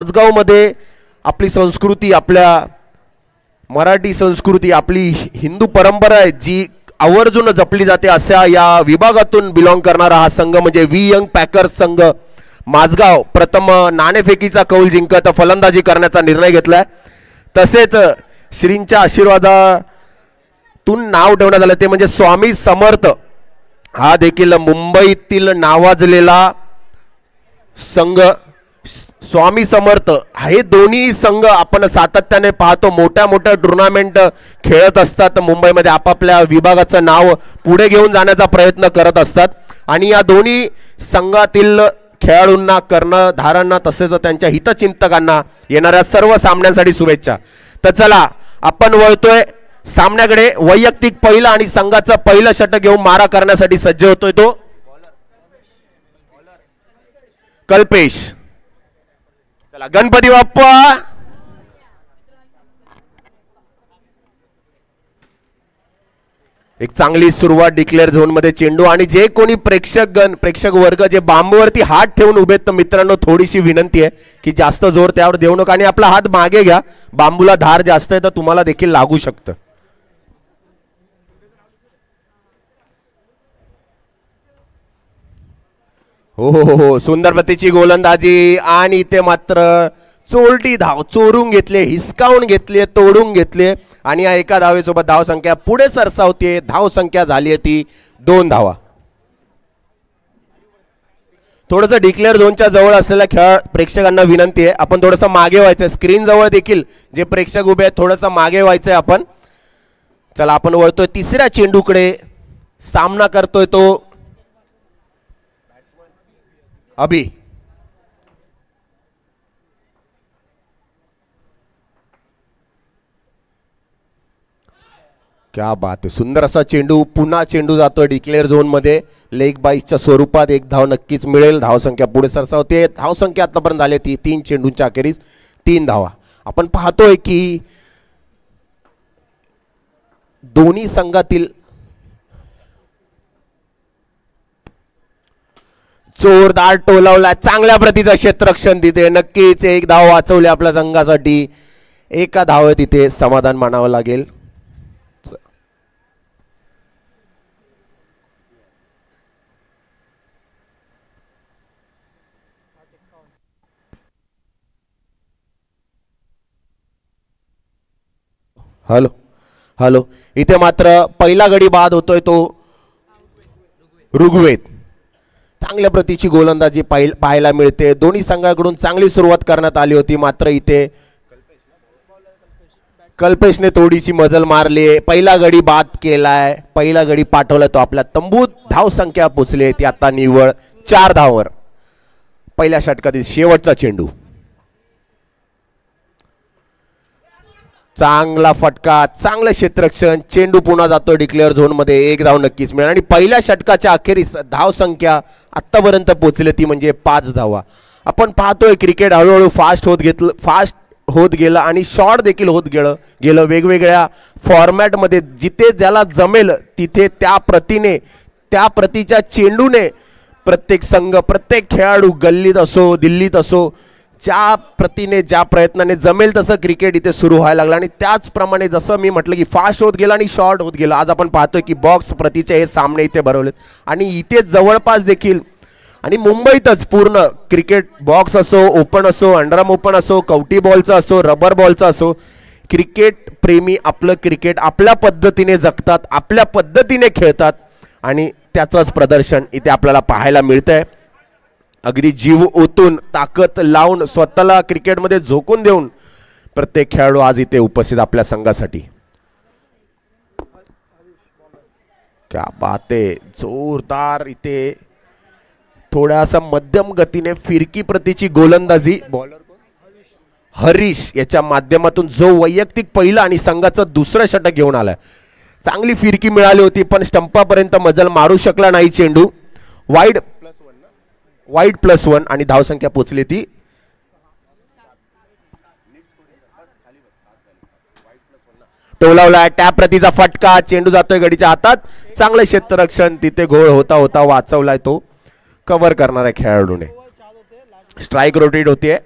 माजगाव मध्ये आपली संस्कृती, आपल्या मराठी संस्कृती, आपली हिंदू परंपरा आहे जी आवर्जून जपली जाते अशा या विभागातून बिलॉंग करणारा हा संघ म्हणजे वी यंग पॅकर्स संघ माजगाव प्रथम नाणेफेकीचा कौल जिंकत फलंदाजी करण्याचा निर्णय घेतलाय. तसेच श्रींच्या आशीर्वादातून नाव ठेवण्यात आलं ते म्हणजे स्वामी समर्थ. हा देखील मुंबईतील नावाजलेला संघ स्वामी समर्थ. हे दोन्ही संघ आपण सातत्याने पाहतो, मोठ्या मोठ्या टुर्नामेंट खेळत असतात मुंबईमध्ये, आपापल्या विभागाचं नाव पुढे घेऊन जाण्याचा प्रयत्न करत असतात. आणि या दोन्ही संघातील खेळाडूंना, कर्णधारांना तसेच त्यांच्या हितचिंतकांना येणाऱ्या सर्व सामन्यांसाठी शुभेच्छा. तर चला आपण वळतोय सामन्याकडे. वैयक्तिक पहिला आणि संघाचं पहिलं षटक घेऊन मारा करण्यासाठी सज्ज होतोय तो कल्पेश. चला गणपती बाप्पा. एक चांगली सुरुवात डिक्लेअर झोन मध्ये चेंडू आणि जे कोणी प्रेक्षक वर्ग जे बांबूवरती हात ठेवून उभे आहेत, तर मित्रांनो थोडीशी विनंती आहे की जास्त जोर त्यावर देऊ नका आणि आपला हात मागे घ्या. बांबूला धार जास्त आहे तर तुम्हाला देखील लागू शकतं. हो हो हो, सुंदर प्रतीची गोलंदाजी आणि इथे मात्र चोरटी धाव चोरून घेतले, हिसकावून घेतले, तोडून घेतले आणि या एका धावेसोबत धाव संख्या पुढे सरसावते. धाव संख्या झाली आहे ती 2 धावा. थोडंसं डिक्लेअर झोनच्या जवळ असलेल्या खेळ प्रेक्षकांना विनंती आहे आपण थोडंसं मागे व्हायचं. स्क्रीन जवळ देखील जे प्रेक्षक उभे आहेत थोडंसं मागे व्हायचंय आपण. चला आपण वळतोय तिसऱ्या चेंडूकडे. सामना करतोय तो अभि. क्या बात आहे, सुंदर असा चेंडू. पुन्हा चेंडू जातोय डिक्लेअर झोन मध्ये. लेग बाईसच्या स्वरूपात एक धाव नक्कीच मिळेल. धाव संख्या पुढे सरसावते. धाव संख्या आतापर्यंत झाली ती 3 चेंडूंच्या अखेरीस 3 धावा. आपण पाहतोय की दोन्ही संघातील जोरदार टोलावला, चांगल्या प्रतीचं क्षेत्ररक्षण तिथे. नक्कीच एक धाव वाचवली आपल्या संघासाठी. एका धाव तिथे समाधान मानावं लागेल. हॅलो हॅलो, इथे मात्र पहिला गडी बाद होतोय तो ऋग्वेद. चांगल्या प्रतीची गोलंदाजी पाहायला मिळते. दोन्ही संघाकडून चांगली सुरुवात करण्यात आली होती, मात्र इथे कल्पेशने थोडीशी मजल मारली. पहिला गडी बाद केलाय, पहिला गडी पाठवला तो आपल्या तंबूत. धाव संख्या पोचली ती आता निव्वळ 4 धावांवर. पहिल्या षटकातील शेवटचा चेंडू. चांगला फटका, चांगलं क्षेत्ररक्षण. चेंडू पुन्हा जातो डिक्लेअर झोन मध्ये. एक धाव नक्कीच मिळेल आणि पहिल्या षटकाच्या अखेरीस धाव संख्या आतापर्यंत पोहोचली ती म्हणजे 5 धावा. आपण पाहतोय क्रिकेट हळूहळू फास्ट होत गेलं आणि शॉर्ट देखील होत गेलं. वेगवेगळ्या फॉर्मॅट मध्ये जिथे ज्याला जमेल तिथे त्या प्रतीच्या चेंडूने प्रत्येक संघ, प्रत्येक खेळाडू गल्लीत असो दिल्लीत असो, ज्या प्रतीने ज्या प्रयत्नाने जमेल तसं क्रिकेट इथे सुरू व्हायला लागलं. आणि त्याचप्रमाणे जसं मी म्हटलं की फास्ट होत गेलं आणि शॉर्ट होत गेलं. आज आपण पाहतोय की बॉक्स प्रतीचे हे सामने इथे भरवलेत आणि इथे जवळपास देखील आणि मुंबईतच पूर्ण क्रिकेट बॉक्स असो, ओपन असो, अंडरआर्म ओपन असो, कवटी बॉलचं असो, रबर बॉलचं असो, क्रिकेट प्रेमी आपलं क्रिकेट आपल्या पद्धतीने जगतात, आपल्या पद्धतीने खेळतात आणि त्याचंच प्रदर्शन इथे आपल्याला पाहायला मिळतंय. अगदी जीव ओतून, ताकद लावून, स्वतःला क्रिकेटमध्ये झोकून देऊन प्रत्येक खेळाडू आज इथे उपस्थित आपल्या संघासाठी. क्या बात आहे, जोरदार. इथे थोड्यासा मध्यम गतीने फिरकी प्रतीची गोलंदाजी. बॉलर हरीश याच्या माध्यमातून जो वैयक्तिक पहिला आणि संघाचं दुसरं षटक घेऊन आलाय. चांगली फिरकी मिळाली होती पण स्टंपापर्यंत मजल मारू शकला नाही चेंडू. वाईड +1 आणि धाव संख्या पोचली ती टोलावला. टॅप प्रतीचा फटका. चेंडू जातोय गडीच्या हातात. चांगलं क्षेत्ररक्षण तिथे गोळ होता वाचवलाय तो. कव्हर करणाऱ्या खेळाडूने. स्ट्राइक रोटेट होतीये.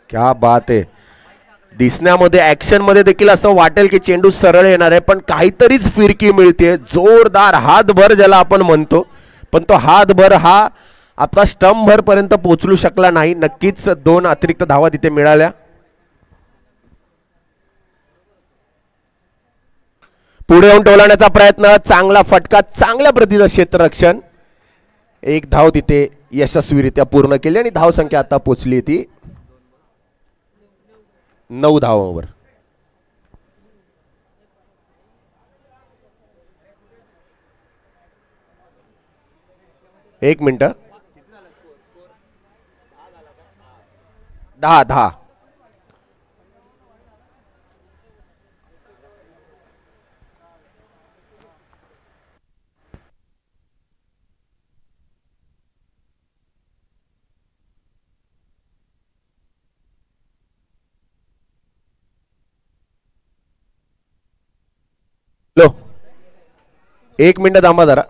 क्या बात आहे. दिसण्यामध्ये ऍक्शन मध्ये देखील असं वाटेल की चेंडू सरळ येणार आहे, पण काहीतरीच फिरकी मिळते. जोरदार हातभर ज्याला आपण म्हणतो, पण तो हातभर हा आता स्टंप भर पर्यंत पोहोचू शकला नाही. नक्कीच 2 अतिरिक्त धावा तिथे मिळाल्या. पुढे येऊन टोलवण्याचा प्रयत्न, चांगला फटका, चांगल्या प्रतीचं क्षेत्ररक्षण. 1 धाव तिथे यशस्वीरित्या पूर्ण केली आणि धावसंख्या आता पोहोचली ती 9 धावांवर. एक मिनिट. 10. लो 1 मिनिट थांबा जरा.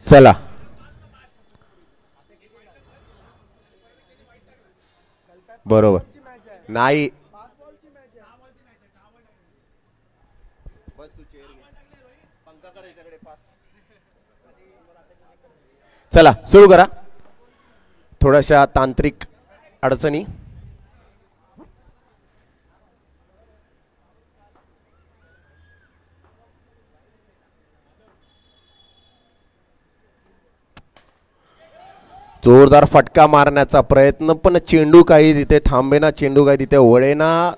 चला बरोबर नाही. चला सुरू करा. थोड्याशा तांत्रिक अडचणी. जोरदार फटका मारण्याचा प्रयत्न, पण चेंडू काही तिथे थांबेना, चेंडू काही तिथे वळेना.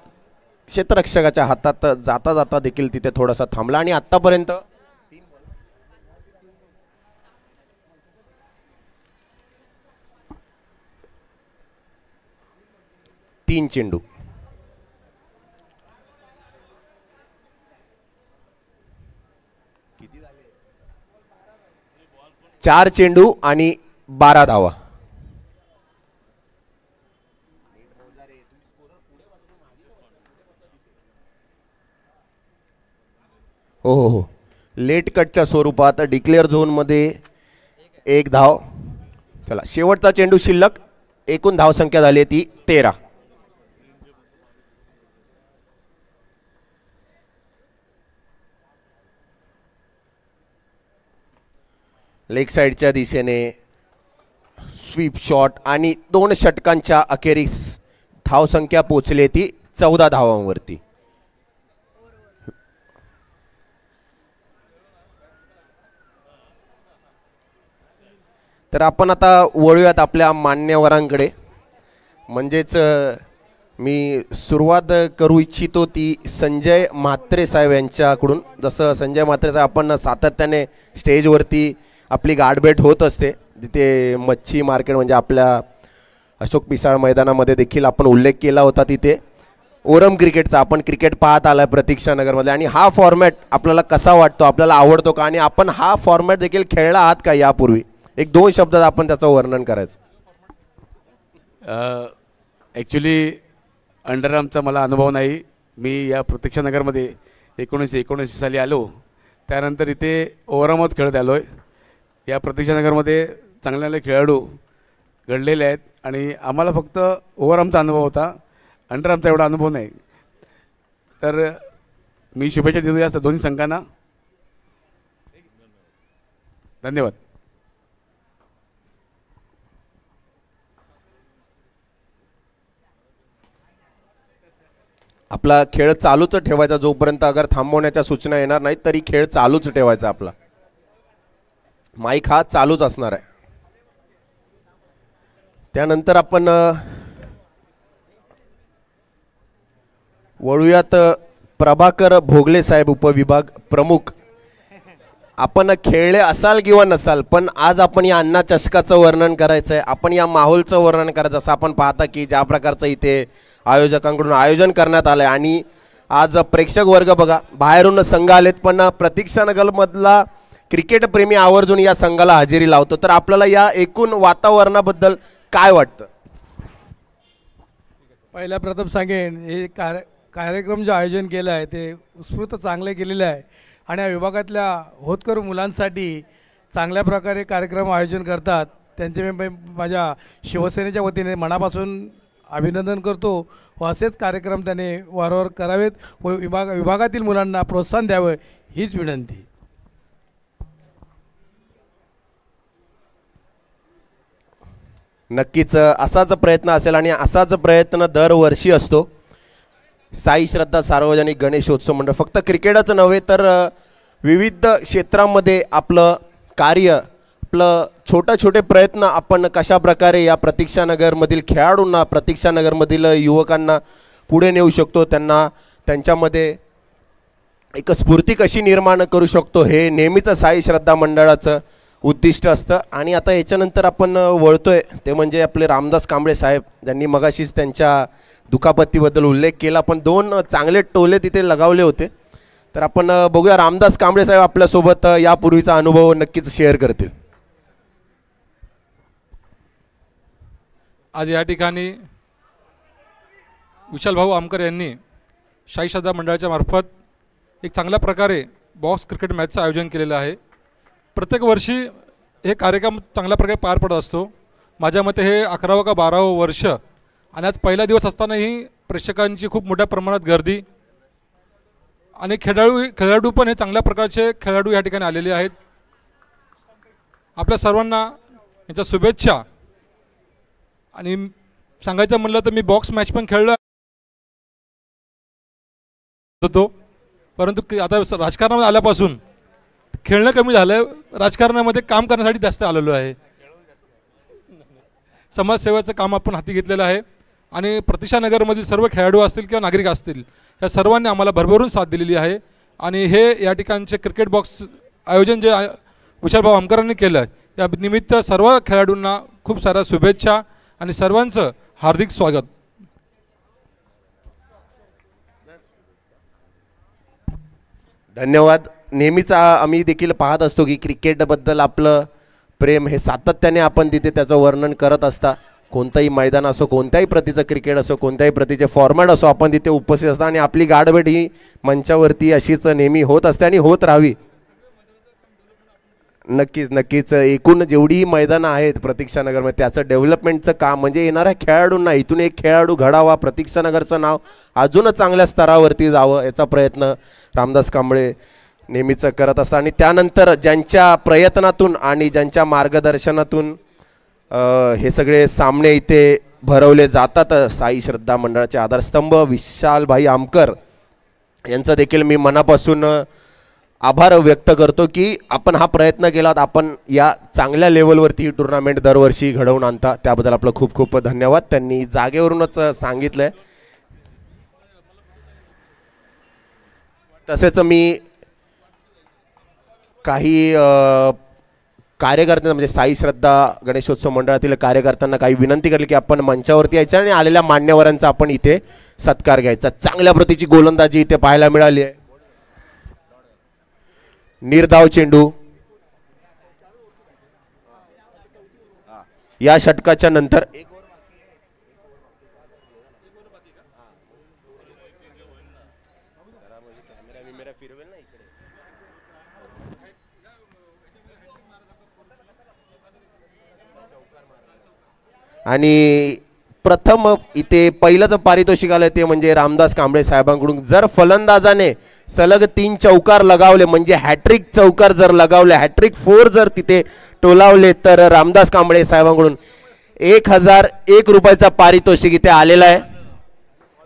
क्षेत्ररक्षकाच्या हातात जाता जाता देखील तिथे थोडासा थांबला आणि आतापर्यंत 3 चेंडू. चार चेंडू आणि 12 धावा. हो, लेट कटच्या स्वरूपात डिक्लेअर झोन मध्ये 1 धाव. चला शेवटचा चेंडू शिल्लक. एकूण धाव संख्या झाली ती 13. लेग साइडच्या दिशेने स्वीप शॉट आणि 2 षटकांच्या अखेरीस धाव संख्या पोहोचली ती 14 धावांवरती. तर आपण आता वळूयात आपल्या मान्यवरांकडे. म्हणजेच मी सुरुवात करू इच्छितो ती संजय म्हात्रे साहेब यांच्याकडून. जसं संजय म्हात्रे साहेब आपण सातत्याने स्टेजवरती आपली गाठभेट होत असते. तिथे मच्छी मार्केट म्हणजे आपल्या अशोक पिसाळ मैदानामध्ये देखील आपण उल्लेख केला होता. तिथे ओरम क्रिकेटचा आपण क्रिकेट पाहत आलाय प्रतीक्षानगरमध्ये. आणि हा फॉर्मॅट आपल्याला कसा वाटतो, आपल्याला आवडतो का, आणि आपण हा फॉर्मॅट देखील खेळला आहात का यापूर्वी? 1-2 शब्दात आपण त्याचं वर्णन करायचं. ॲक्च्युली अंडरआर्मचा मला अनुभव नाही. मी या प्रतीक्षानगरमध्ये 1979 साली आलो. त्यानंतर इथे ओव्हरआर्मच खेळत आलो आहे. या प्रतीक्षानगरमध्ये चांगले खेळाडू घडलेले आहेत आणि आम्हाला फक्त ओव्हरआर्मचा अनुभव होता, अंडरआर्मचा एवढा अनुभव नाही. तर मी शुभेच्छा देतो या दोन्ही संघांना. धन्यवाद. आपला खेळ चालूच ठेवायचा जोपर्यंत अगर थांबवण्याच्या सूचना येणार नाहीत तरी खेळ चालूच ठेवायचा. आपला माईक हा चालूच असणार आहे. त्यानंतर आपण वळूयात प्रभाकर भोगले साहेब, उपविभाग प्रमुख. आपण खेळले असाल किंवा नसाल, पण आज आपण या अन्ना चषकाचं वर्णन करायचं आहे. आपण या माहोलचं वर्णन करायचं. असं आपण पाहता की ज्या प्रकारचं इथे आयोजकांकडून आयोजन करण्यात आलं आहे आणि आज प्रेक्षक वर्ग बघा बाहेरून संघ आलेत, पण प्रतीक्षानगरमधला क्रिकेट प्रेमी आवर्जून या संघाला हजेरी लावतो. तर आपल्याला या एकूण वातावरणाबद्दल काय वाटतं? पहिल्या प्रथम सांगेन हे कार्यक्रम जे आयोजन केलं आहे ते उत्स्फूर्त चांगले केलेले आहे आणि या विभागातल्या होतकरू मुलांसाठी चांगल्या प्रकारे कार्यक्रम आयोजन करतात. त्यांचे मी माझ्या शिवसेनेच्या वतीने मनापासून अभिनंदन करतो व असेच कार्यक्रम त्याने वारंवार करावेत व विभागातील मुलांना प्रोत्साहन द्यावं हीच विनंती. नक्कीच असाच प्रयत्न असेल आणि असाच प्रयत्न दरवर्षी असतो. साई श्रद्धा सार्वजनिक गणेशोत्सव मंडळ फक्त क्रिकेटच नव्हे तर विविध क्षेत्रामध्ये आपलं कार्य, आपलं छोटे प्रयत्न आपण कशा प्रकारे या प्रतीक्षानगरमधील खेळाडूंना, प्रतीक्षानगरमधील युवकांना पुढे नेऊ शकतो, त्यांना त्यांच्यामध्ये एक स्फूर्ती कशी निर्माण करू शकतो, हे नेहमीच साई श्रद्धा मंडळाचं उद्दिष्ट असतं. आणि आता याच्यानंतर आपण वळतोय ते म्हणजे आपले रामदास कांबळे साहेब, ज्यांनी मगाशीच त्यांच्या दुखापतीबद्दल उल्लेख केला, पण 2 चांगले टोले तिथे लगावले होते. तर आपण बघूया रामदास कांबळे साहेब आपल्यासोबत यापूर्वीचा अनुभव नक्कीच शेअर करतील. आज या ठिकाणी विशाल भाऊ आमकर यांनी साई श्रद्धा मंडळाच्या मार्फत एक चांगल्या प्रकारे बॉक्स क्रिकेट मॅचचं आयोजन केलेलं आहे. प्रत्येक वर्षी हे कार्यक्रम चांगल्या प्रकारे पार पडत असतो. माझ्या मते हे 11वं का 12वं वर्ष आणि आज पहिला दिवस असतानाही प्रेक्षकांची खूप मोठ्या प्रमाणात गर्दी आणि खेळाडू पण हे चांगल्या प्रकारचे खेळाडू या ठिकाणी आलेले आहेत. आपल्या सर्वांना यांच्या शुभेच्छा. आणि सांगायचं म्हणलं तर मी बॉक्स मॅच पण खेळलो होतो, परंतु आता राजकारणामध्ये आल्यापासून खेळणं कमी झालं, राजकारणामध्ये काम करण्यासाठी जास्त आलेलो आहे. समाजसेवेचं काम आपण हाती घेतलेलं आहे आणि प्रतीक्षानगरमधील सर्व खेळाडू असतील किंवा नागरिक असतील या सर्वांनी आम्हाला भरभरून साथ दिलेली आहे. आणि हे या ठिकाणचे क्रिकेट बॉक्स आयोजन जे विशालभाऊ आमकरांनी केलं त्या निमित्त सर्व खेळाडूंना खूप साऱ्या शुभेच्छा आणि सर्वांचं हार्दिक स्वागत. धन्यवाद. नेहमीच आम्ही देखील पाहत असतो की क्रिकेटबद्दल आपलं प्रेम हे सातत्याने आपण तिथे त्याचं वर्णन करत असता. कोणतंही मैदान असो, कोणत्याही प्रतीचं क्रिकेट असो, कोणत्याही प्रतीचे फॉर्मॅट असो, आपण तिथे उपस्थित असतो आणि आपली गाठभेट ही मंचावरती अशीच नेहमी होत असते आणि होत राहावी. नक्कीच एकूण जेवढीही मैदानं आहेत प्रतीक्षानगरमध्ये त्याचं डेव्हलपमेंटचं काम म्हणजे येणाऱ्या खेळाडूंना इथून एक खेळाडू घडावा, प्रतीक्षानगरचं नाव अजूनच चांगल्या स्तरावरती जावं याचा प्रयत्न रामदास कांबळे नेहमीच करत असतात. आणि त्यानंतर ज्यांच्या प्रयत्नातून आणि ज्यांच्या मार्गदर्शनातून हे सगळे सामने इथे भरवले जातात, साई श्रद्धा मंडळाचे आधारस्तंभ विशालभाई आमकर यांचा देखील मी मनापासून आभार व्यक्त करतो की आपण हा प्रयत्न केलात, आपण या चांगल्या लेवलवरती ही टुर्नामेंट दरवर्षी घडवून आणता, त्याबद्दल आपलं खूप खूप धन्यवाद. त्यांनी जागेवरूनच सांगितलंय. तसेच मी काही कार्यकर्त्यांना म्हणजे साई श्रद्धा गणेशोत्सव मंडळातील कार्यकर्त्यांना काही विनंती करेल की आपण मंचावरती यायचं आणि आलेल्या मान्यवरांचा आपण इथे सत्कार घ्यायचा. चांगल्या प्रतीची गोलंदाजी इथे पाहायला मिळाली आहे. निर्धाव चेंडू या षटकाच्या नंतर आणि प्रथम इथे पहिलंच पारितोषिक आलं ते म्हणजे रामदास कांबळे साहेबांकडून. जर फलंदाजाने सलग 3 चौकार लगावले म्हणजे हॅट्रिक चौकार जर लगावले, हॅट्रिक 4 जर तिथे टोलावले तर रामदास कांबळे साहेबांकडून 1001 रुपयाचा पारितोषिक इथे आलेला आहे.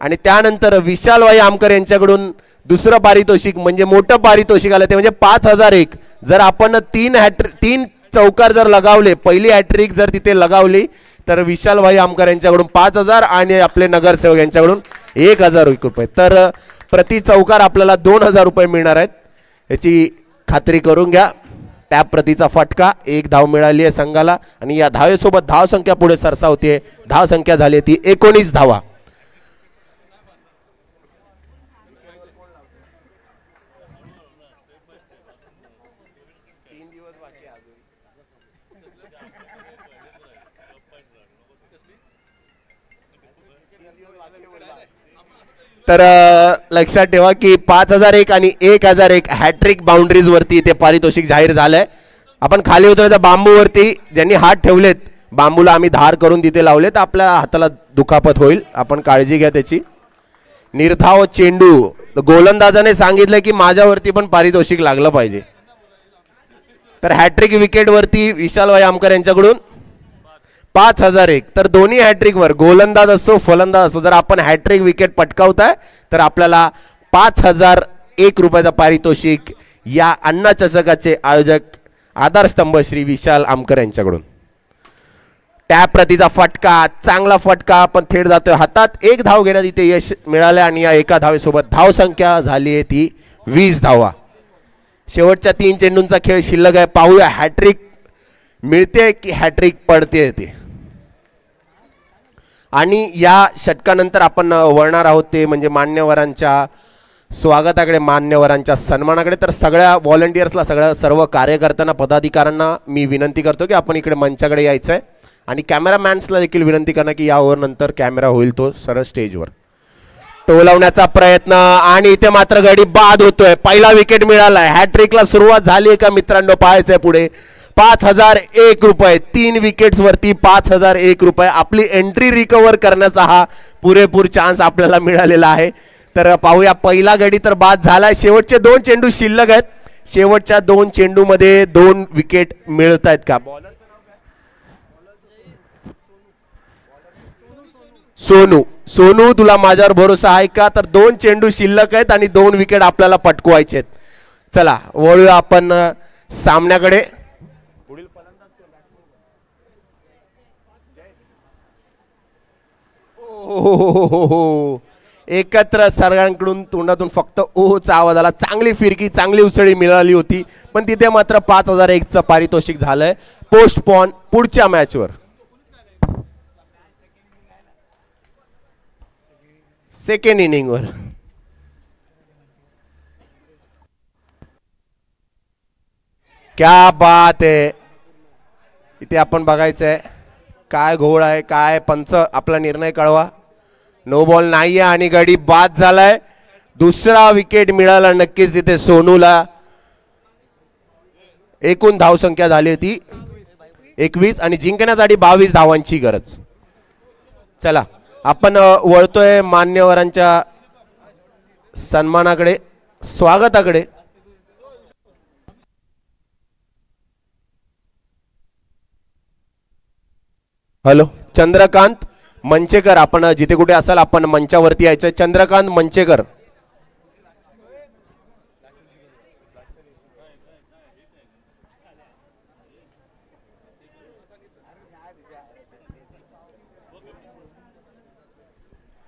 आणि त्यानंतर विशालभाई आमकर यांच्याकडून दुसरं पारितोषिक म्हणजे मोठं पारितोषिक आलं ते म्हणजे 5001. जर आपण 3 चौकार जर लगावले, पहिली हॅट्रिक जर तिथे लगावली तर विशालभाई आमकर यांच्याकडून 5000 आणि आपले नगरसेवक यांच्याकडून 1000 रुपये. तर प्रति चौकार आपल्याला 2000 रुपये मिळणार आहेत, याची खात्री करून घ्या. टॅप प्रतीचा फटका, 1 धाव मिळाली आहे संघाला आणि या धावेसोबत धाव संख्या पुढे सरसावते. धाव संख्या झाली ती 19 धावा. तर लक्षात ठेवा की 5001 आणि 1001 हॅट्रिक बाउंड्रीज वरती ते पारितोषिक जाहीर झालंय. आपण खाली उतरायचं बांबूवरती ज्यांनी हात ठेवलेत, बांबूला आम्ही धार करून तिथे लावलेत, आपल्या हाताला दुखापत होईल, आपण काळजी घ्या त्याची. निर्धाव चेंडू, गोलंदाजाने सांगितलं की माझ्यावरती पण पारितोषिक लागलं पाहिजे. तर हॅट्रिक विकेट वरती विशालभाई आमकर यांच्याकडून 5001. तर दोन्ही हॅट्रिक वर गोलंदाज असो फलंदाज असो, जर आपण हॅट्रिक विकेट पटकावताय तर आपल्याला 5001 रुपयाचा पारितोषिक या अण्णा चषकाचे आयोजक आधारस्तंभ श्री विशाल आमकर यांच्याकडून. टॅप प्रतीचा फटका, चांगला फटका, पण थेट जातोय हातात. एक धाव घेण्यात इथे यश मिळाले आणि या एका धावेसोबत धाव संख्या झाली आहे ती 20 धावा. शेवटच्या 3 चेंडूंचा खेळ शिल्लक आहे. पाहूया हॅट्रिक मिळते की हॅट्रिक पडते ते. आणि या षटकानंतर आपण वळणार आहोत ते म्हणजे मान्यवरांच्या स्वागताकडे, मान्यवरांच्या सन्मानाकडे. तर सगळ्या व्हॉलंटियर्सला, सर्व कार्यकर्त्यांना, पदाधिकाऱ्यांना मी विनंती करतो की आपण इकडे मंचाकडे यायचं आहे. आणि कॅमेरामॅन्सला देखील विनंती करणं की या ओव्हर नंतर कॅमेरा होईल तो सरळ स्टेजवर. टोलवण्याचा प्रयत्न आणि इथे मात्र गडी बाद होतोय. पहिला विकेट मिळालाय. हॅट्रिकला सुरुवात झाली आहे का मित्रांनो, पाहायचंय पुढे. 5001 रुपये, 3 विकेट्स वरती 5001 रुपये. आपली एंट्री रिकव्हर करण्याचा हा पुरेपूर चान्स आपल्याला मिळालेला आहे. तर पाहूया, पहिला गडी तर बाद झालाय. शेवटचे 2 चेंडू शिल्लक आहेत. शेवटच्या 2 चेंडूमध्ये 2 विकेट मिळत आहेत का? सोनू तुला माझ्यावर भरोसा आहे का? तर 2 चेंडू शिल्लक आहेत आणि 2 विकेट आपल्याला पटकवायचे आहेत. चला वळूया आपण सामन्याकडे. एकत्र सर्वांकडून तोंडातून फक्त ओचा आवाज आला. चांगली फिरकी, चांगली उसळी मिळाली होती, पण तिथे मात्र 5001चं पारितोषिक झालंय. पोस्टपॉन पुढच्या मॅचवर. सेकंड इनिंगवर क्या बात आहे. इथे आपण बघायचंय काय घोळ आहे, काय पंच आपला निर्णय कळवा. नो बॉल नाहीये आणि गडी बाद झालाय. दुसरा विकेट मिळाला नक्कीच तिथे सोनूला. एकूण धावसंख्या झाली होती 21 आणि जिंकण्यासाठी 22 धावांची गरज. चला आपण वळतोय मान्यवरांच्या सन्मानाकडे, स्वागताकडे. हॅलो चंद्रकांत मंचेकर, आपण जिथे कुठे असाल आपण मंचावरती यायचं. चंद्रकांत मंचेकर.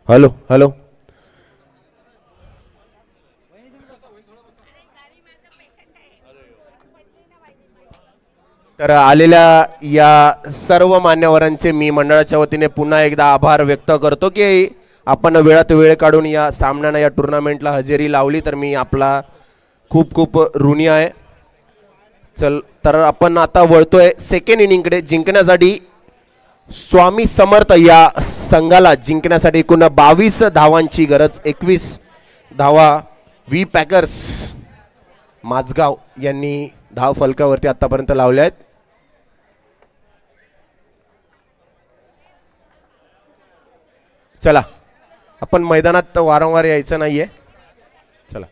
Hello hello. तर आलेल्या या सर्व मान्यवरांचे मी मंडळाच्या वतीने पुन्हा एकदा आभार व्यक्त करतो की आपण वेळात वेळ काढून या सामन्यानं, या टुर्नामेंटला हजेरी लावली. तर मी आपला खूप खूप ऋणी आहे. चल तर आपण आता वळतोय सेकंड इनिंगकडे. जिंकण्यासाठी स्वामी समर्थ या संघाला जिंकण्यासाठी एकूण 22 धावांची गरज. 21 धावा व्ही पॅकर्स माझगाव यांनी धाव फलकावरती आतापर्यंत लावल्या आहेत. चला आपण मैदानात वारंवार यायचं नाहीये. चला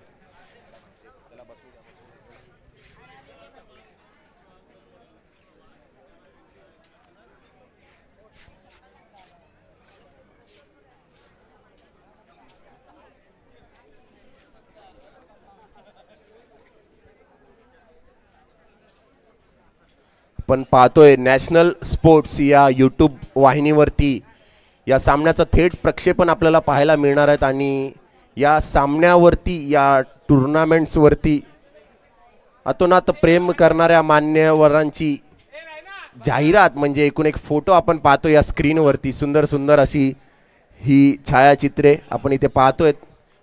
आपण पाहतोय नॅशनल स्पोर्ट्स या यूट्यूब वाहिनीवरती या सामन्याचं थेट प्रक्षेपण आपल्याला पाहायला मिळणार आहेत. आणि या सामन्यावरती, या टुर्नामेंट्सवरती अतोनात प्रेम करणाऱ्या मान्यवरांची जाहिरात म्हणजे एकूण एक फोटो आपण पाहतो या स्क्रीनवरती. सुंदर सुंदर अशी ही छायाचित्रे आपण इथे पाहतोय.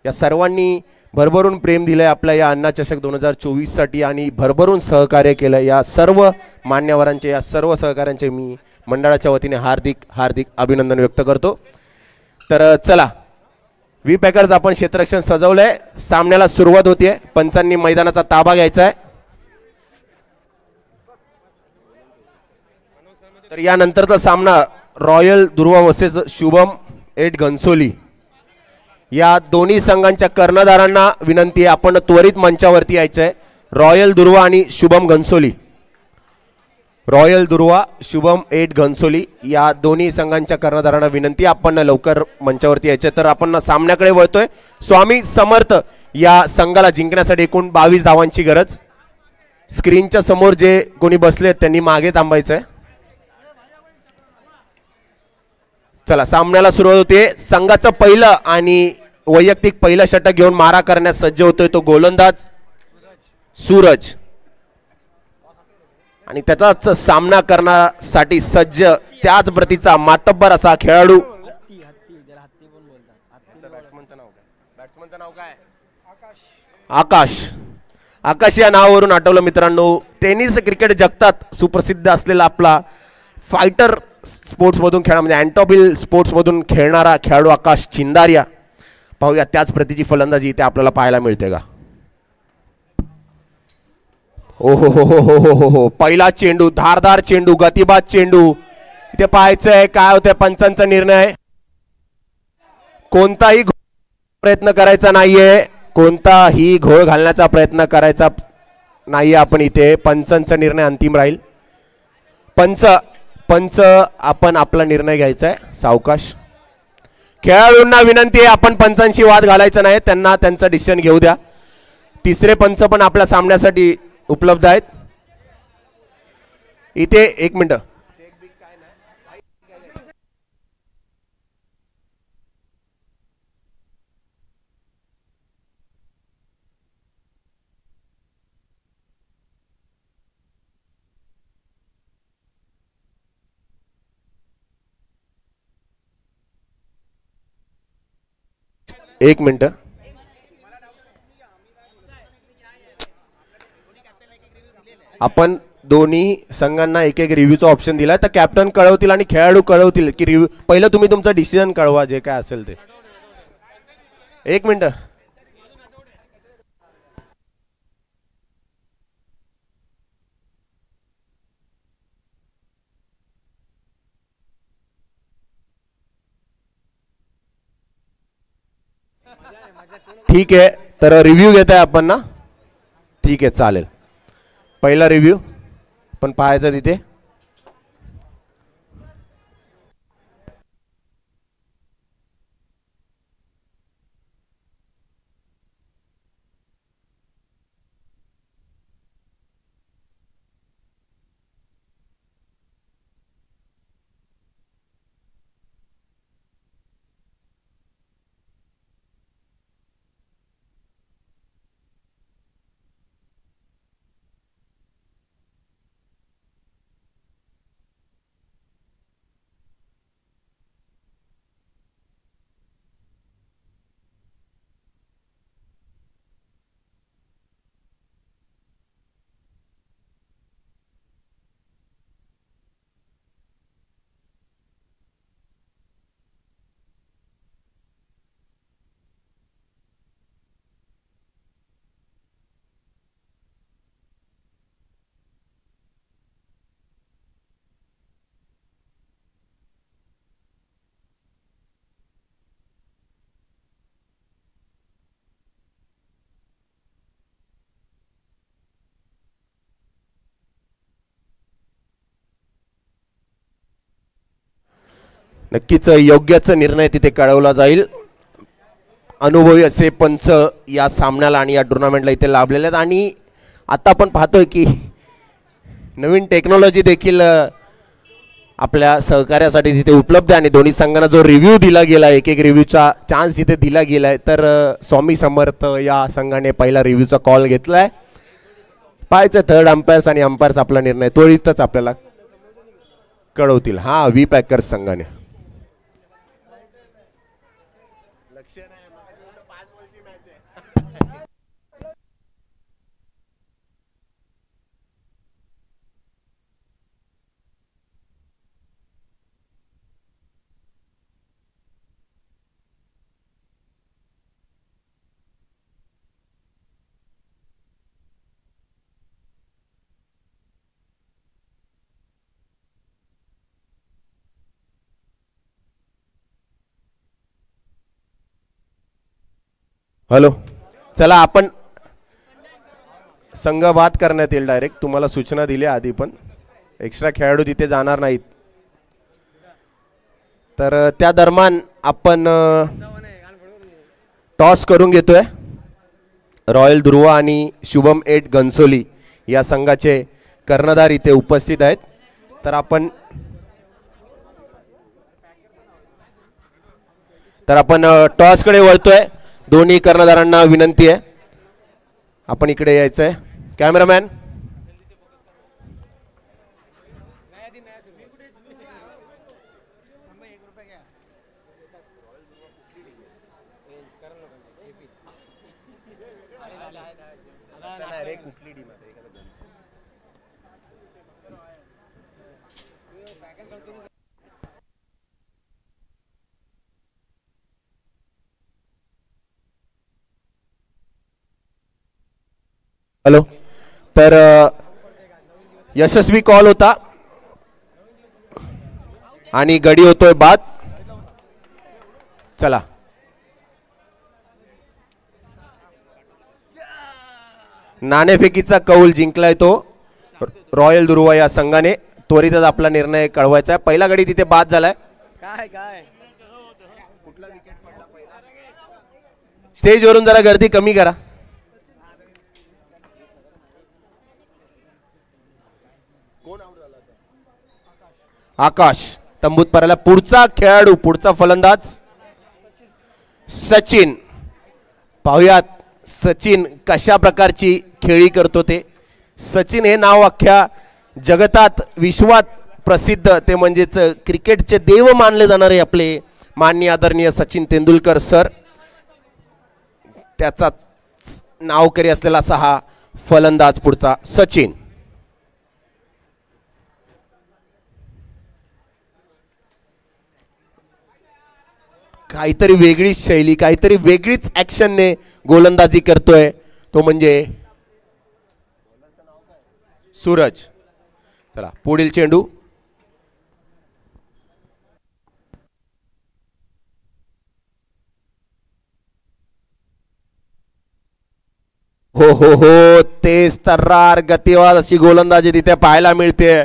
या सर्वांनी भरभरून प्रेम दिलंय आपल्या या अण्णा चषक 2024 साठी आणि भरभरून सहकार्य केलं. या सर्व मान्यवरांचे, या सर्व सहकाऱ्यांचे मी मंडळाच्या वतीने हार्दिक हार्दिक अभिनंदन व्यक्त करतो. तर चला, व्ही पॅकर्स आपण क्षेत्ररक्षण सजवलंय. सामन्याला सुरुवात होतीये. पंचांनी मैदानाचा ताबा घ्यायचा आहे. तर यानंतरचा सामना रॉयल दुर्वा वर्सेस शुभम एट घनसोली. या दोन्ही संघांच्या कर्णधारांना विनंती आहे, आपण त्वरित मंचावरती यायचं आहे. रॉयल दुर्वा आणि शुभम घनसोली, रॉयल दुर्वा शुभम एट घनसोली या दोन्ही संघांच्या कर्णधारांना विनंती, आपण लवकर मंचावरती यायचे. तर आपण सामन्याकडे वळतोय. स्वामी समर्थ या संघाला जिंकण्यासाठी एकूण 22 धावांची गरज. स्क्रीनच्या समोर जे कोणी बसले त्यांनी मागे थांबायचंय. चला, सामन्याला सुरुवात होते. संघाचं पहिलं आणि वैयक्तिक पहिलं षटक घेऊन मारा करण्यास सज्ज होतोय तो गोलंदाज सूरज, आणि त्याचाच सामना करण्यासाठी सज्ज त्याच प्रतीचा मातब्बर असा खेळाडू. आकाश. आकाश या नावावरून आठवलं मित्रांनो, टेनिस क्रिकेट जगतात सुप्रसिद्ध असलेला आपला फायटर स्पोर्ट्स मधून खेळा म्हणजे अँटॉबिल स्पोर्ट्स मधून खेळणारा खेळाडू आकाश चिंदारिया. पाहूया त्याच प्रतीची फलंदाजी इथे आपल्याला पाहायला मिळते का. ओ हो हो हो हो हो हो हो, पहिला चेंडू, धारदार चेंडू, गतिबाद चेंडू. इथे पाहायचंय काय होतंय. पंचांचा निर्णय, कोणताही प्रयत्न करायचा नाहीये, कोणताही घोळ घालण्याचा प्रयत्न करायचा नाहीये आपण इथे. पंचांचा निर्णय अंतिम राहील. पंच आपण आपला निर्णय घ्यायचा आहे. सावकाश. खेळाडूंना विनंती आहे, आपण पंचांशी वाद घालायचा नाही, त्यांना त्यांचं डिसिजन घेऊ द्या. तिसरे पंच पण आपल्या सामन्यासाठी उपलब्ध आहेत इथे. एक मिनिट. एक मिनिट. आपण दोन्ही संघांना एक एक रिव्ह्यूचा ऑप्शन दिलाय, तर कॅप्टन कळवतील आणि खेळाडू कळवतील की रिव्ह्यू. पहिलं तुम्ही तुमचं डिसिजन कळवा जे काय असेल ते. एक मिनिट. ठीक आहे, तर रिव्ह्यू घेताय आपण ना. ठीक आहे, चालेल. पहिला रिव्ह्यू पण पाहायचा तिथे. नक्कीच योग्यच निर्णय तिथे कळवला जाईल. अनुभवी असे पंच या सामन्याला आणि या टुर्नामेंटला इथे लाभलेले आहेत. आणि आता आपण पाहतोय की नवीन टेक्नॉलॉजी देखील आपल्या सहकार्यासाठी तिथे उपलब्ध आहे. आणि दोन्ही संघांना जो रिव्ह्यू दिला गेला, एक एक रिव्ह्यूचा चान्स तिथे दिला गेलाय. तर स्वामी समर्थ या संघाने पहिला रिव्ह्यूचा कॉल घेतलाय. पाहायचं थर्ड अंपायर्स आणि अंपायर्स आपला निर्णय त्वरितच आपल्याला कळवतील. हा, व्ही पॅकर्स संघाने. हॅलो, चला आपण संघ बाद करण्यात येईल डायरेक्ट. तुम्हाला सूचना दिल्या आधी, पण एक्स्ट्रा खेळाडू तिथे जाणार नाहीत. तर त्या दरम्यान आपण टॉस करून घेतोय. रॉयल ध्रुव आणि शुभम एट घनसोली या संघाचे कर्णधार इथे उपस्थित आहेत. तर आपण टॉस कडे वळतोय. दोन्ही कर्णधारांना विनंती आहे, आपण इकडे यायचंय. Cameraman, hello. तर यशस्वी कॉल होता आणि गडी होतोय बाद. चला, नाणेफेकीचा कौल जिंकलाय तो रॉयल ध्रुव या संघाने. त्वरितच आपला निर्णय कळवायचा आहे. पहिला गडी तिथे बाद झालाय. स्टेजवरून जरा गर्दी कमी करा. आकाश तंबूत पराला. पुढचा खेळाडू, पुढचा फलंदाज सचिन. पाहुयात सचिन कशा प्रकारची खेळी करतो ते. सचिन हे नाव अख्ख्या जगतात, विश्वात प्रसिद्ध, ते म्हणजेच क्रिकेटचे देव मानले जाणारे आपले माननीय आदरणीय सचिन तेंडुलकर सर. त्याचा नावकरी असलेला असा हा फलंदाज पुढचा सचिन. काहीतरी वेगळीच शैली, काहीतरी वेगळीच ऍक्शनने गोलंदाजी करतोय तो म्हणजे सूरज. चला, पुढील चेंडू. हो हो हो, तेज तर्रार गतिवाद अशी गोलंदाजी तिथे पाहायला मिळते.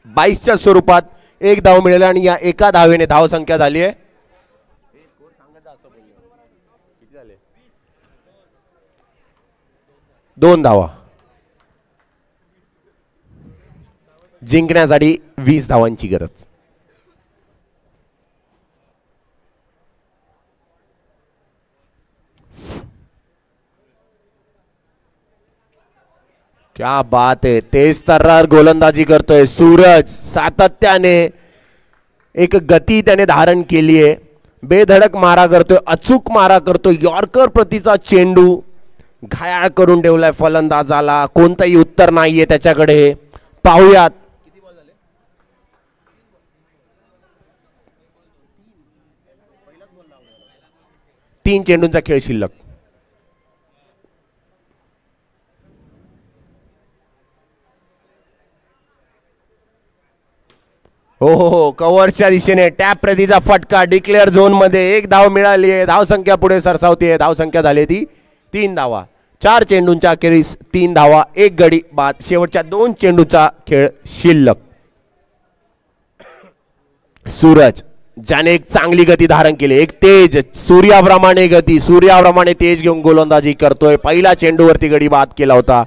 22च्या स्वरूपात एक धाव मिळाला आणि या एका धावेने धाव संख्या झाली आहे 2 धावा. जिंकण्यासाठी 20 धावांची गरज. क्या बात है, तेज तर्रार गोलंदाजी करतोय सूरज. सातत्याने एक गती त्याने धारण केली आहे. बेधडक मारा करतोय, अचूक मारा करतोय. यॉर्कर प्रतीचा चेंडू घायाळ करून ठेवलाय फलंदाजाला. कोणतंही उत्तर नाहीये त्याच्याकडे. पाहूयात. तीन चेंडूंचा खेळ शिल्लक. हो हो हो, कव्हरच्या दिशेने टॅप प्रतीचा फटका. डिक्लेअर झोन मध्ये एक धाव मिळाली आहे. धाव संख्या पुढे सरसावते. धाव संख्या झाली ती 3 धावा. 4 चेंडूंच्या अखेरीस 3 धावा, एक गडी बाद. शेवटच्या 2 चेंडूचा खेळ शिल्लक. सूरज ज्याने एक चांगली गती धारण केली, एक तेज सूर्याप्रमाणे गती, सूर्याप्रमाणे तेज घेऊन गोलंदाजी करतोय. पहिला चेंडूवरती गडी बाद केला होता.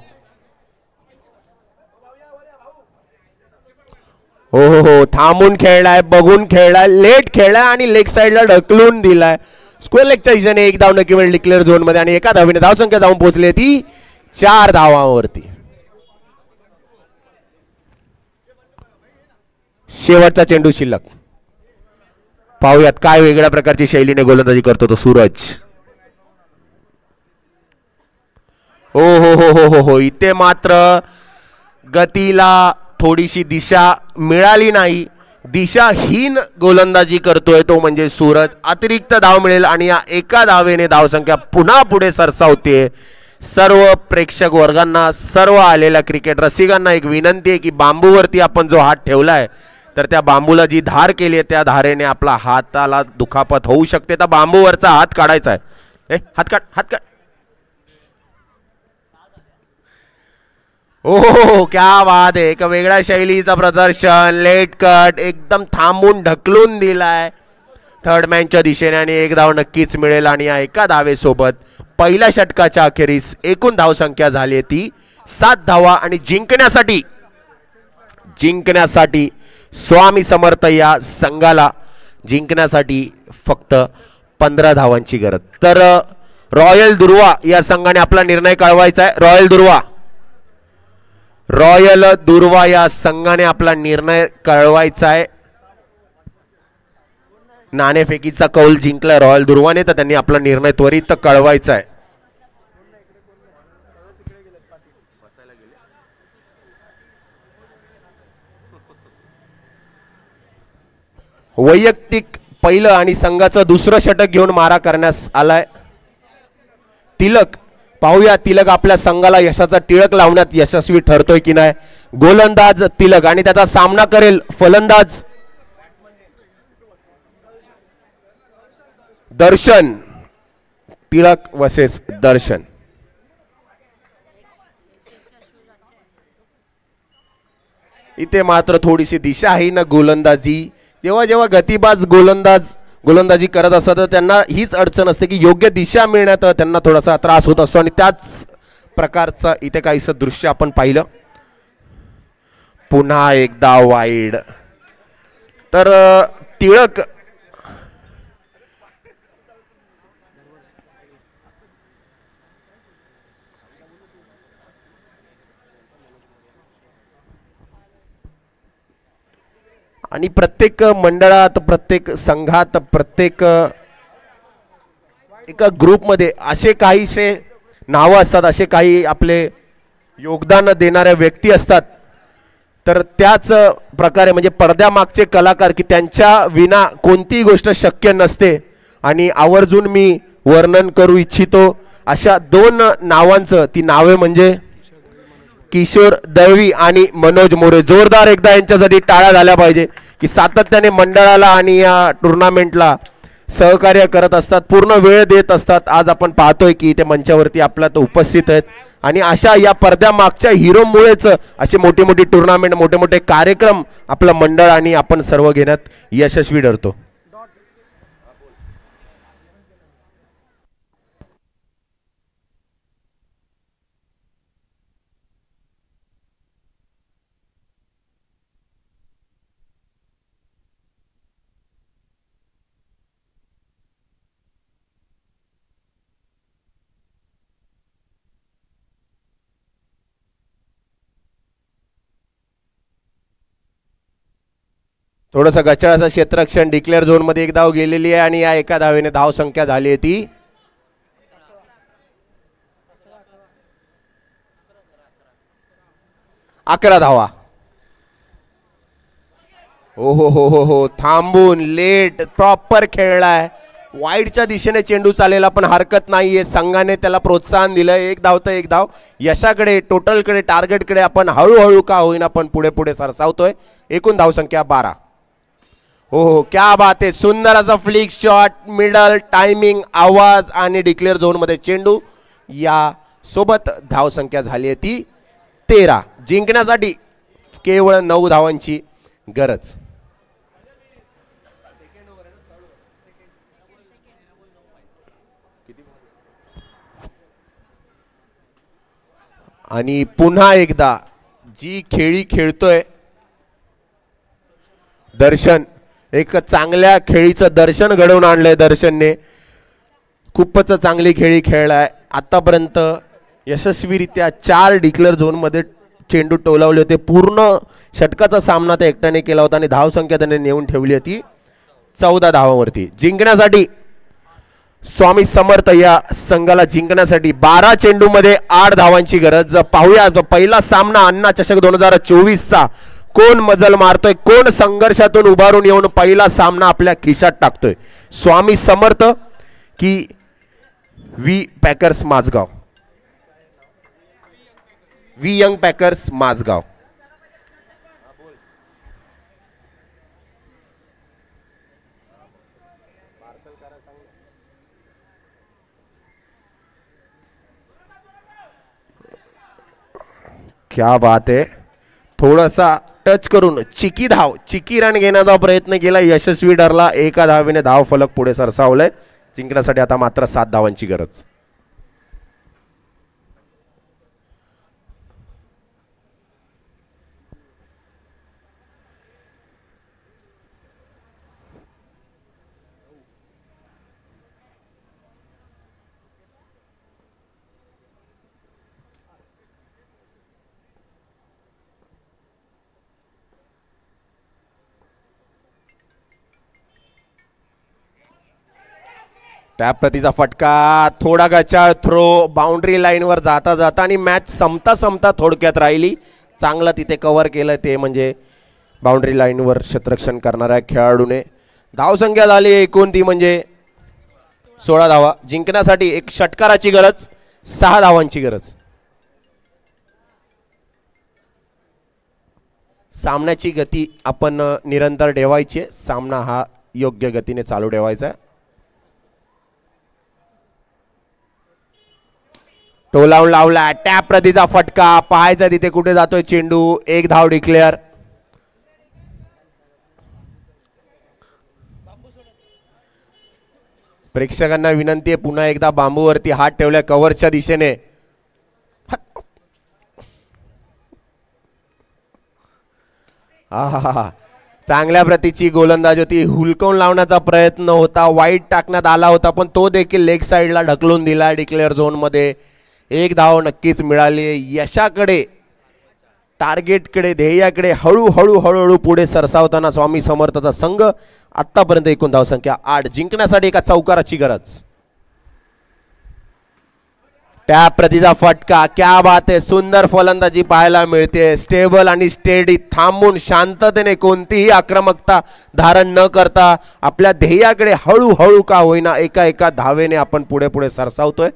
हो हो हो, थांबून खेळलाय, बघून खेळलाय, लेट खेळलाय आणि लेग साइडला ढकलून दिलाय. स्क्वेअर लेगच्या दिशेने एक धाव नक्की मिळेल डिक्लेअर झोन मध्ये आणि एका धावेने धाव संख्या जाऊन पोहोचली ती 4 धावांवरती. शेवटचा चेंडू शिल्लक. पाहूयात काय वेगळ्या प्रकारची शैलीने गोलंदाजी करतो तो सूरज. हो हो हो हो हो हो, इथे मात्र गतीला थोडीशी दिशा मिळाली नाही. दिशाहीन गोलंदाजी करतोय तो म्हणजे सूरज. अतिरिक्त धाव मिळेल आणि या एका धावेने धावसंख्या पुन्हा पुढे सरसावते. सर्व प्रेक्षक वर्गांना, सर्व आलेल्या क्रिकेट रसिकांना एक विनंती आहे की बांबूवरती आपण जो हात ठेवलाय तर त्या बांबूला जी धार केली आहे त्या धारेने आपला हाताला दुखापत होऊ शकते. तर बांबूवरचा हात काढायचा आहे. हात काढ हात काढ. ओ क्या बात आहे. एक वेगळ्या शैलीचं प्रदर्शन. लेट कट एकदम थांबून ढकलून दिलाय थर्ड मॅनच्या दिशेने आणि एक धाव नक्कीच मिळेल. आणि या एका धावेसोबत पहिल्या षटकाच्या अखेरीस एकूण धावसंख्या झाली ती 7 धावा आणि जिंकण्यासाठी स्वामी समर्थ या संघाला जिंकण्यासाठी फक्त 15 धावांची गरज. तर रॉयल दुर्वा या संघाने आपला निर्णय कळवायचा आहे. रॉयल दुर्वा या संघाने आपला निर्णय कळवायचा आहे. नाणेफेकीचा कौल जिंकला रॉयल दुर्वाने, तर त्यांनी आपला निर्णय त्वरित कळवायचा आहे. वैयक्तिक पहिलं आणि संघाचं दुसरं षटक घेऊन मारा करण्यास आलाय तिलक. पाहूया तिलक आपल्या संघाला यशाचा टिळक लावण्यात यशस्वी ठरतोय की नाही. गोलंदाज तिलक आणि त्याचा सामना करेल फलंदाज दर्शन. तिलक वर्सेस दर्शन. इथे मात्र थोडीशी दिशाहीन गोलंदाजी. जेव्हा जेव्हा गतिबाज गोलंदाजी करत असतात तर त्यांना हीच अडचण असते की योग्य दिशा मिळण्यात त्यांना थोडासा त्रास होत असतो. आणि त्याच प्रकारचं इथे काहीसं दृश्य आपण पाहिलं. पुन्हा एकदा वाईड. तर टिळक आणि प्रत्येक मंडळात, प्रत्येक संघात, प्रत्येक एका ग्रुपमध्ये असे काहीसे नावं असतात, असे काही आपले योगदान देणाऱ्या व्यक्ती असतात. तर त्याच प्रकारे म्हणजे पडद्यामागचे कलाकार की त्यांच्या विना कोणतीही गोष्ट शक्य नसते. आणि आवर्जून मी वर्णन करू इच्छितो अशा 2 नावांचं. ती नावे म्हणजे किशोर दळवी आणि मनोज मोरे. जोरदार एकदा यांच्यासाठी टाळ्या झाल्या पाहिजे की सातत्याने मंडळाला आणि या टुर्नामेंटला सहकार्य करत असतात, पूर्ण वेळ देत असतात. आज आपण पाहतोय की ते मंचावरती आपल्या तो उपस्थित आहेत. आणि अशा या पडद्यामागच्या हिरोमुळेच असे मोठे मोठे टुर्नामेंट, मोठे मोठे कार्यक्रम आपलं मंडळ आणि आपण सर्व घेण्यात यशस्वी ठरतो. थोडंसं गचाळाचं क्षेत्ररक्षण. डिक्लेअर झोन मध्ये एक धाव गेलेली आहे आणि या एका धावेने धाव संख्या झाली आहे ती 11 धावा. हो हो हो हो हो थांबून लेट प्रॉपर खेळलाय. वाईडच्या दिशेने चेंडू चालेला पण हरकत नाहीये. संघाने त्याला प्रोत्साहन दिलं. एक धाव तर एक धाव. यशाकडे, टोटलकडे, टार्गेटकडे आपण हळूहळू का होईना पण पुढे पुढे सरसावतोय. एकूण धावसंख्या 12. हो हो क्या बात आहे. सुंदर असा फ्लिक शॉट, मिडल, टायमिंग, आवाज आणि डिक्लेअर झोन मध्ये चेंडू. या सोबत धावसंख्या झाली आहे ती 13. जिंकण्यासाठी केवळ 9 धावांची गरज. आणि पुन्हा एकदा जी खेळी खेळतोय दर्शन, एक चांगल्या खेळीचं दर्शन घडवून आणलंय दर्शनने. खूपच चांगली खेळी खेळलाय आतापर्यंत. यशस्वीरित्या 4 डिक्लेअर झोन मध्ये चेंडू टोलावले होते. पूर्ण षटकाचा सामना त्या एकट्याने केला होता आणि धावसंख्या त्याने नेऊन ठेवली होती 14 धावांवरती. जिंकण्यासाठी स्वामी समर्थ या संघाला जिंकण्यासाठी 12 चेंडू मध्ये 8 धावांची गरज. पाहूया पहिला सामना अण्णा चषक 2024चा. कोण मजल मारतोय, कोण संघर्षातून उभारून येऊन पहिला सामना आपल्या खिशात टाकतोय. स्वामी समर्थ की V packers Mazgaon. V young packers Mazgaon. क्या बात आहे. थोडासा टच करून चिकी रन घेण्याचा प्रयत्न केला, यशस्वी ठरला. एका धावेने धाव फलक पुढे सरसावलंय. जिंकण्यासाठी आता मात्र 7 धावांची गरज. टॅप प्रतीचा फटका, थोडा गचाळ थ्रो, बाउंड्री लाईनवर जाता जाता आणि मॅच संपता थोडक्यात राहिली. चांगलं तिथे कव्हर केलं ते म्हणजे बाउंड्री लाईनवर क्षेत्ररक्षण करणाऱ्या खेळाडूने. धावसंख्या झाली एकूण ती म्हणजे 16 धावा. जिंकण्यासाठी एक षटकाराची गरज, 6 धावांची गरज. सामन्याची गती आपण निरंतर ठेवायची आहे. सामना हा योग्य गतीने चालू ठेवायचा आहे. टोलावून लावला, टॅप प्रतीचा फटका, पाहायचा तिथे कुठे जातोय चेंडू. 1 धाव डिक्लेअर. प्रेक्षकांना विनंती आहे, पुन्हा एकदा बांबूवरती हात ठेवल्या कव्हरच्या दिशेने. हा चांगल्या प्रतीची गोलंदाज होती. हुलकवून लावण्याचा प्रयत्न होता, वाईट टाकण्यात आला होता, पण तो देखील लेग साईडला ढकलून दिला. डिक्लेअर झोन मध्ये 1 धाव नक्कीच मिळाली. यशाकडे, टार्गेटकडे, ध्येयाकडे हळूहळू पुढे सरसावताना स्वामी समर्थचा संघ. आतापर्यंत एकूण धावसंख्या 8. जिंकण्यासाठी एका चौकाराची गरज. टॅप प्रतीचा फटका, क्या बात आहे. सुंदर फलंदाजी पाहायला मिळते. स्टेबल आणि स्टेडी, थांबून शांततेने कोणतीही आक्रमकता धारण न करता आपल्या ध्येयाकडे हळूहळू का होईना एका धावेने आपण पुढे सरसावतोय.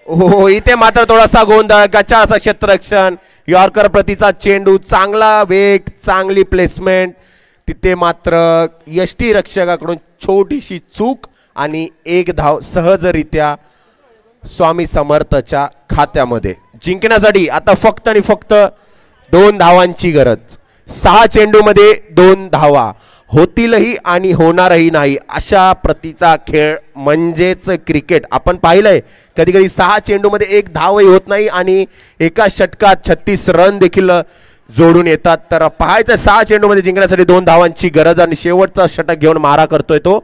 हो, इथे मात्र थोडासा गोंधळ. गचाळ असं क्षेत्ररक्षण, यॉर्कर प्रतीचा चेंडू, चांगला वेग, चांगली प्लेसमेंट. तिथे मात्र यष्टी रक्षकाकडून छोटीशी चूक आणि 1 धाव सहजरित्या स्वामी समर्थच्या खात्यामध्ये. जिंकण्यासाठी आता फक्त आणि फक्त 2 धावांची गरज. 6 चेंडूमध्ये 2 धावा होतीलही आणि होणारही नाही अशा प्रतीचा खेळ म्हणजेच क्रिकेट. आपण पाहिलंय कधी कधी 6 चेंडूमध्ये 1 धावही होत नाही आणि एका षटकात 36 रन देखील जोडून येतात. तर पाहायचं 6 चेंडूमध्ये जिंकण्यासाठी 2 धावांची गरज आणि शेवटचा षटक घेऊन मारा करतोय तो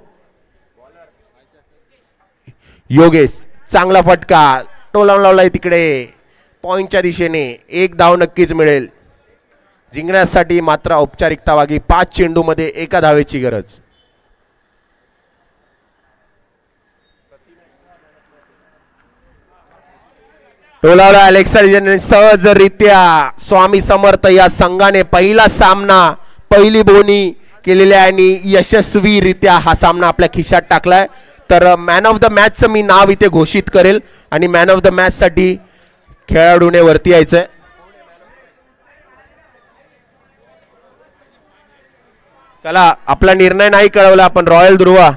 योगेश. चांगला फटका, टोलावून लावलाय तिकडे पॉइंटच्या दिशेने. 1 धाव नक्कीच मिळेल. जिंकण्यासाठी मात्र औपचारिकता बाकी. 5 चेंडूमध्ये 1 धावेची गरज. टोलावला अलेक्सांडर सहजरित्या. स्वामी समर्थ या संघाने पहिला सामना, पहिली बोनी केलेल्या आणि यशस्वीरित्या हा सामना आपल्या खिशात टाकलाय. तर मॅन ऑफ द मॅचचं मी नाव इथे घोषित करेल आणि मॅन ऑफ द मॅच साठी खेळाडूने वरती यायचंय. चला, आपला निर्णय नाही कळवला आपण. रॉयल ध्रुवा